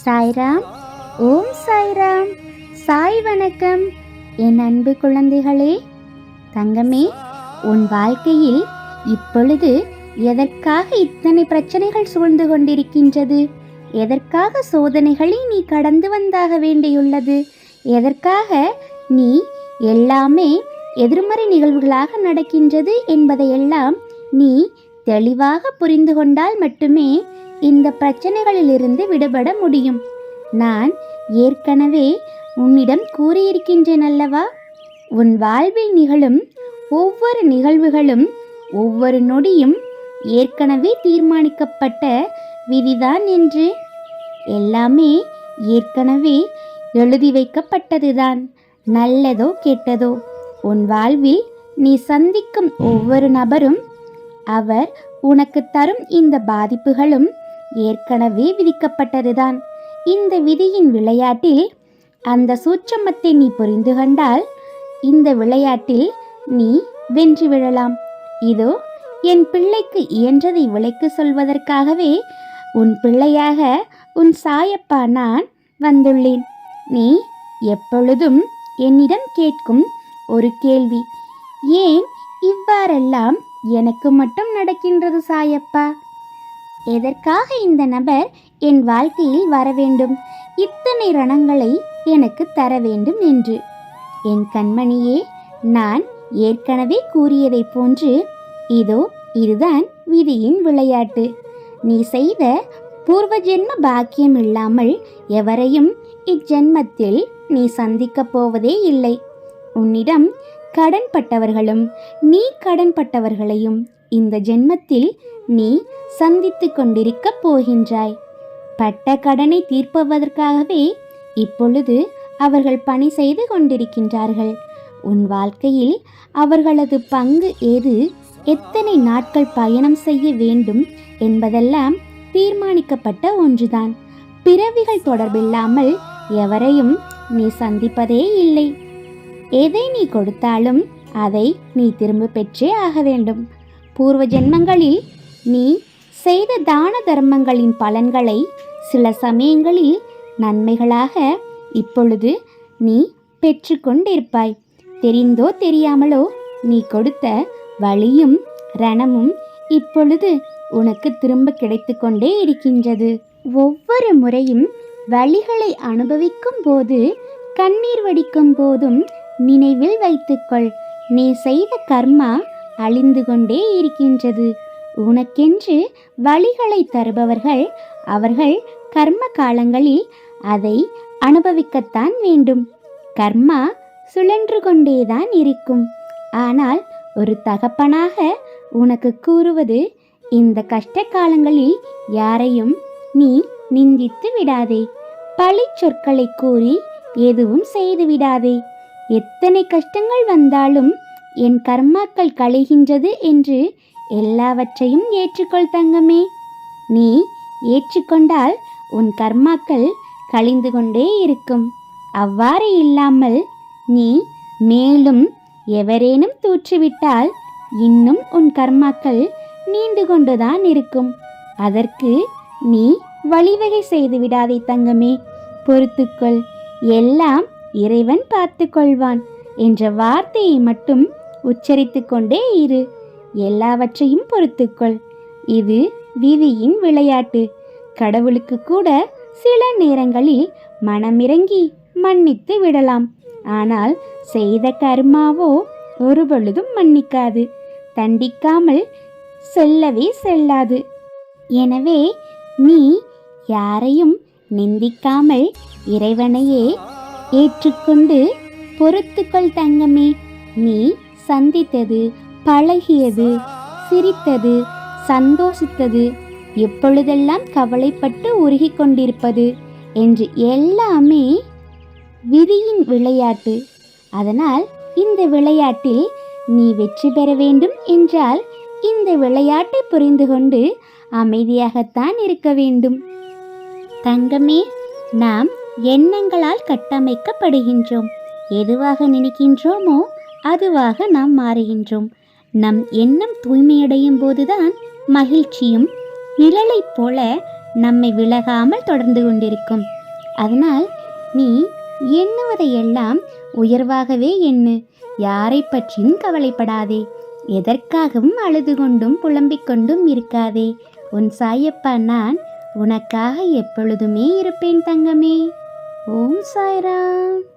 சாய்ராம். ஓம் சாய்ராம். சாய் வணக்கம். என் அன்பு குழந்தைகளே, தங்கமே, உன் வாழ்க்கையில் இப்பொழுது எதற்காக இத்தனை பிரச்சனைகள் சூழ்ந்து கொண்டிருக்கின்றது? எதற்காக சோதனைகளை நீ கடந்து வந்தாக வேண்டியுள்ளது? எதற்காக நீ எல்லாமே எதிர்மறை நிகழ்வுகளாக நடக்கின்றது என்பதையெல்லாம் நீ தெளிவாக புரிந்து கொண்டால் மட்டுமே இந்த பிரச்சனைகளிலிருந்து விடுபட முடியும். நான் ஏற்கனவே உன்னிடம் கூறியிருக்கின்றேன் அல்லவா? உன் வாழ்வில் நிகழும் ஒவ்வொரு நிகழ்வுகளும் ஒவ்வொரு நொடியும் ஏற்கனவே தீர்மானிக்கப்பட்ட விதிதான் என்று. எல்லாமே ஏற்கனவே எழுதி வைக்கப்பட்டதுதான். நல்லதோ கெட்டதோ, உன் வாழ்வில் நீ சந்திக்கும் ஒவ்வொரு நபரும் அவர் உனக்கு தரும் இந்த பாதிப்புகளும் ஏற்கனவே விதிக்கப்பட்டதுதான். இந்த விதியின் விளையாட்டில் அந்த சூட்சமத்தை நீ புரிந்து கொண்டால் இந்த விளையாட்டில் நீ வென்று விழலாம். இதோ என் பிள்ளைக்கு இயன்றதை விலைக்கு சொல்வதற்காகவே உன் பிள்ளையாக உன் சாயப்பா நான் வந்துள்ளேன். நீ எப்பொழுதும் என்னிடம் கேட்கும் ஒரு கேள்வி, ஏன் இவ்வாறெல்லாம் எனக்கு மட்டும் நடக்கின்றது சாயப்பா? எதற்காக இந்த நபர் என் வாழ்க்கையில் வர வேண்டும், இத்தனை ரணங்களை எனக்கு தர வேண்டும் என்று? என் கண்மணியே, நான் ஏற்கனவே கூறியதை போன்று இதோ இதுதான் விதியின் விளையாட்டு. நீ செய்த பூர்வ ஜென்ம பாக்கியம் இல்லாமல் எவரையும் இஜென்மத்தில் நீ சந்திக்கப் போவதே இல்லை. உன்னிடம் கடன்பட்டவர்களும் நீ கடன்பட்டவர்களையும் இந்த ஜென்மத்தில் நீ சந்தித்து கொண்டிருக்க போகின்றாய். பட்ட கடனை தீர்ப்பதற்காகவே இப்பொழுது அவர்கள் பணி செய்து கொண்டிருக்கின்றார்கள். உன் வாழ்க்கையில் அவர்களது பங்கு ஏது, எத்தனை நாட்கள் பயணம் செய்ய வேண்டும் என்பதெல்லாம் தீர்மானிக்கப்பட்ட ஒன்றுதான். பிறவிகள் தொடர்பில்லாமல் எவரையும் நீ சந்திப்பதே இல்லை. எதை நீ கொடுத்தாலும் அதை நீ திரும்ப பெற்றே ஆக வேண்டும். பூர்வ ஜென்மங்களில் நீ செய்த தான தர்மங்களின் பலன்களை சில சமயங்களில் நன்மைகளாக இப்பொழுது நீ பெற்று கொண்டிருப்பாய். தெரிந்தோ தெரியாமலோ நீ கொடுத்த வலியும் ரணமும் இப்பொழுது உனக்கு திரும்ப கிடைத்து கொண்டே இருக்கின்றது. ஒவ்வொரு முறையும் வலிகளை அனுபவிக்கும் போது, கண்ணீர் வடிக்கும் போதும் நினைவில் வைத்துக்கொள், நீ செய்த கர்மா அழிந்து கொண்டே இருக்கின்றது. உனக்கென்று வலிகளை தருபவர்கள் அவர்கள் கர்ம காலங்களில் அதை அனுபவிக்கத்தான் வேண்டும். கர்மா சுழன்று கொண்டேதான் இருக்கும். ஆனால் ஒரு தகப்பனாக உனக்கு கூறுவது, இந்த கஷ்ட காலங்களில் யாரையும் நீ நிந்தித்து விடாதே. பழி சொற்களை கூறி எதுவும் செய்து விடாதே. எத்தனை கஷ்டங்கள் வந்தாலும் என் கர்மாக்கள் களைகின்றது என்று எல்லாவற்றையும் ஏற்றுக்கொள் தங்கமே. நீ ஏற்றுக்கொண்டால் உன் கர்மாக்கள் கழிந்து கொண்டே இருக்கும். அவ்வாறு இல்லாமல் நீ மேலும் எவரேனும் தூற்றிவிட்டால் இன்னும் உன் கர்மாக்கள் நீண்டு கொண்டுதான் இருக்கும். அதற்கு நீ வழிவகை செய்து விடாதே தங்கமே. பொறுத்துக்கொள், எல்லாம் இறைவன் பார்த்து கொள்வான் என்ற வார்த்தையை மட்டும் உச்சரித்து கொண்டே இரு. எல்லாவற்றையும் பொறுத்துக்கொள். இது விதியின் விளையாட்டு. கடவுளுக்கு கூட சில நேரங்களில் மனமிறங்கி மன்னித்து விடலாம். ஆனால் செய்த கர்மாவோ ஒரு பொழுதும் மன்னிக்காது, தண்டிக்காமல் செல்லவே செல்லாது. எனவே நீ யாரையும் நிந்திக்காமல் இறைவனையே ஏற்றுக்கொண்டு பொறுத்துக்கொள் தங்கமே. நீ சந்தித்தது, பழகியது, சிரித்தது, சந்தோஷித்தது, எப்பொழுதெல்லாம் கவலைப்பட்டு உருகி கொண்டிருப்பது என்று எல்லாமே விதியின் விளையாட்டு. அதனால் இந்த விளையாட்டில் நீ வெற்றி பெற வேண்டும் என்றால் இந்த விளையாட்டை புரிந்து கொண்டு அமைதியாகத்தான் இருக்க வேண்டும். தங்கமே, நாம் எண்ணங்களால் கட்டமைக்கப்படுகின்றோம். எதுவாக நினைக்கின்றோமோ அதுவாக நாம் மாறுகின்றோம். நம் எண்ணம் தூய்மையடையும் போதுதான் மகிழ்ச்சியும் நிழலைப் போல நம்மை விலகாமல் தொடர்ந்து கொண்டிருக்கும். அதனால் நீ எண்ணுவதையெல்லாம் உயர்வாகவே எண்ணு. யாரை பற்றியும் கவலைப்படாதே. எதற்காகவும் அழுது கொண்டும் புலம்பிக் கொண்டும் இருக்காதே. உன் சாயப்பா நான் உனக்காக எப்பொழுதுமே இருப்பேன் தங்கமே. ஓம் சாய்ராம்.